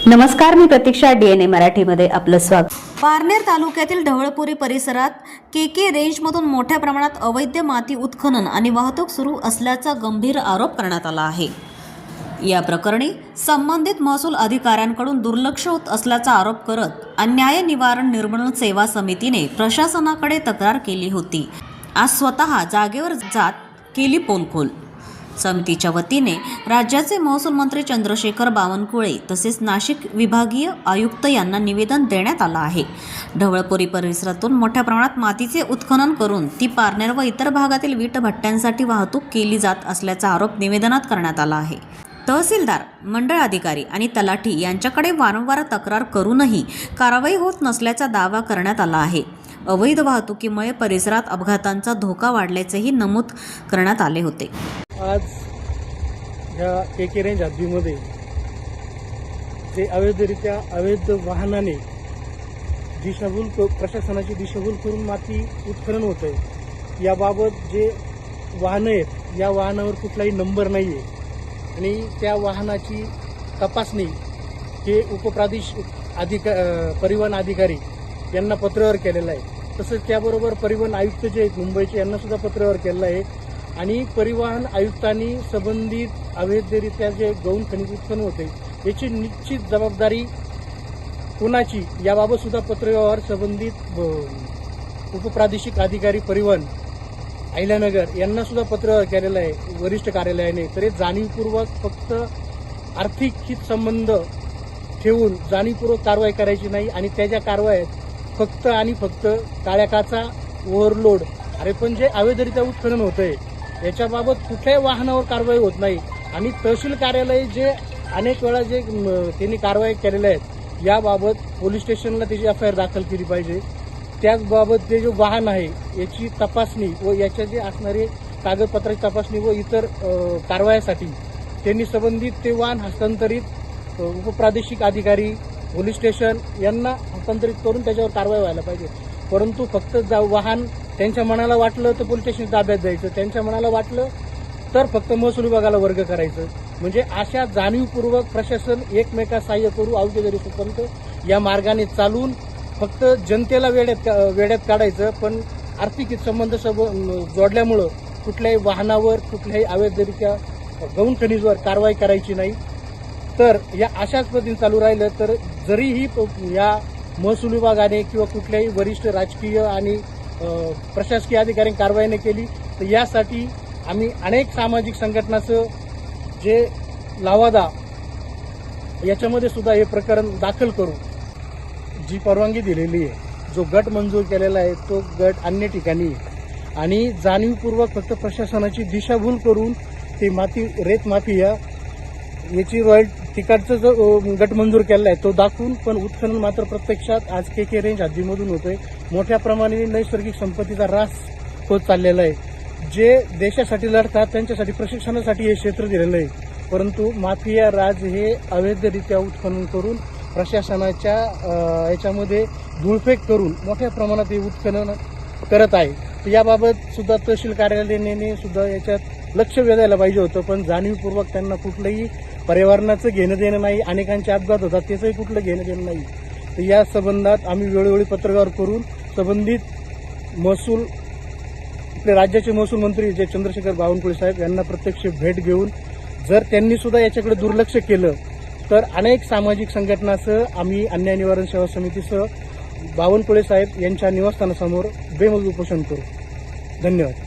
नमस्कार, मी प्रतीक्षा. DNA मराठीमध्ये आपलं स्वागत. पारनेर तालुक्यातील ढवळपुरी परिसरात केके रेंजमधून मोठ्या प्रमाणात अवैध माती उत्खनन आणि वाहतूक सुरू असल्याचा गंभीर आरोप करण्यात आला आहे. या प्रकरणी संबंधित महसूल अधिकाऱ्यांकडून दुर्लक्ष होत असल्याचा आरोप करत अन्याय निवारण निर्मूलन सेवा समितीने प्रशासनाकडे तक्रार केली होती. आज स्वतः जागेवर जात केली पोलखोल. समितीच्या वतीने राज्याचे महसूल मंत्री चंद्रशेखर बावनकुळे तसेच नाशिक विभागीय आयुक्त यांना निवेदन देण्यात आलं आहे. ढवळपुरी परिसरातून मोठ्या प्रमाणात मातीचे उत्खनन करून ती पारनेर व इतर भागातील वीटभट्ट्यांसाठी वाहतूक केली जात असल्याचा आरोप निवेदनात करण्यात आला आहे. तहसीलदार, मंडळ अधिकारी आणि तलाठी यांच्याकडे वारंवार तक्रार करूनही कारवाई होत नसल्याचा दावा करण्यात आला आहे. अवैध वाहतुकीमुळे परिसरात अपघातांचा धोका वाढल्याचेही नमूद करण्यात आले होते. आज ह्या केके रेंज हद्दीमध्ये जे अवैध वाहनाने प्रशासनाची दिशाभूल करून माती उत्खनन होत आहे. याबाबत जे वाहनं आहेत या वाहनावर कुठलाही नंबर नाही आहे आणि त्या वाहनाची तपासणी हे उपप्रादेशिक परिवहन अधिकारी यांना पत्रावर केलेलं आहे. तसंच त्याबरोबर परिवहन आयुक्त जे आहेत मुंबईचे यांना सुद्धा पत्रावर केलेलं आहे आणि परिवहन आयुक्तांनी संबंधित अवैधरित्या जे गौण खनिज उत्खनन होते याची निश्चित जबाबदारी कोणाची याबाबत सुद्धा पत्रव्यवहार संबंधित उपप्रादेशिक अधिकारी परिवहन अहिल्यानगर यांना सुद्धा पत्र केलेलं आहे वरिष्ठ कार्यालयाने. तरी जाणीवपूर्वक फक्त आर्थिक हित संबंध ठेवून जाणीवपूर्वक कारवाई करायची नाही आणि त्याच्या कारवाईत फक्त आणि फक्त काळ्याकाचा ओव्हरलोड अरे पण जे अवैधरित्या उत्खनन होतंय याच्याबाबत कुठल्याही वाहनावर कारवाई होत नाही आणि तहसील कार्यालय जे अनेक वेळा जे त्यांनी कारवाई केलेल्या आहेत याबाबत पोलीस स्टेशनला त्याची FIR दाखल केली पाहिजे. त्याचबाबत ते जे वाहन आहे याची तपासणी व याच्या जे असणारे कागदपत्राची तपासणी व इतर कारवायासाठी त्यांनी संबंधित ते वाहन हस्तांतरित उपप्रादेशिक अधिकारी पोलीस स्टेशन यांना हस्तांतरित करून त्याच्यावर कारवाई व्हायला पाहिजे. परंतु फक्त वाहन त्यांच्या मनाला वाटलं तर पोलीस स्टेशन ताब्यात द्यायचं, त्यांच्या मनाला वाटलं तर फक्त महसूल विभागाला वर्ग करायचं. म्हणजे अशा जाणीवपूर्वक प्रशासन एकमेका सहाय्य करू अवघ्यापर्यंत या मार्गाने चालून फक्त जनतेला वेड्यात काढायचं. पण आर्थिक संबंध जोडल्यामुळं कुठल्याही वाहनावर कुठल्याही अवैधरित्या गौण खनिजवर कारवाई करायची नाही. तर या अशाच पद्धतीने चालू राहिलं तर जरीही या महसूल विभागाने किंवा कुठल्याही वरिष्ठ राजकीय आणि प्रशासकीय अधिकाऱ्यांनी कारवाई न केली तर यासाठी आम्ही अनेक सामाजिक संघटनाचं जे लावादा याच्यामध्ये सुद्धा हे प्रकरण दाखल करू. जी परवानगी दिलेली आहे जो गट मंजूर केलेला आहे तो गट अन्य ठिकाणी आहे आणि जाणीवपूर्वक फक्त प्रशासनाची दिशाभूल करून ती माती रेत माफिया याची तिकडचा जो गट मंजूर केलेला आहे तो दाखवून पण उत्खनन मात्र प्रत्यक्षात आज केके रेंज हद्दीमधून होतोय. मोठ्या प्रमाणाने नैसर्गिक संपत्तीचा ऱ्हास होत चाललेला आहे. जे देशासाठी लढतात त्यांच्यासाठी प्रशिक्षणासाठी हे क्षेत्र दिलेलं आहे. परंतु माफिया राज हे अवैधरित्या उत्खनन करून प्रशासनाच्या याच्यामध्ये धूळफेक करून मोठ्या प्रमाणात हे उत्खनन करत आहे. तर याबाबत सुद्धा तहसील कार्यालयाने सुद्धा याच्यात लक्ष वेधायला पाहिजे होतं. पण जाणीवपूर्वक त्यांना कुठलंही पर्यावरणाचं घेणं देणं नाही, अनेकांचे अपघात होतात त्याचंही कुठलं घेणं देणं नाही. तर या संबंधात आम्ही वेळोवेळी पत्रव्यवहार करून संबंधित महसूल आपले राज्याचे महसूल मंत्री जे चंद्रशेखर बावनकुळे साहेब यांना प्रत्यक्ष भेट घेऊन जर त्यांनी सुद्धा याच्याकडे दुर्लक्ष केलं तर अनेक सामाजिक संघटनासह आम्ही अन्याय निवारण सेवा समितीसह बावनकुळे साहेब यांच्या निवासस्थानासमोर बेमुदत उपोषण करू. धन्यवाद.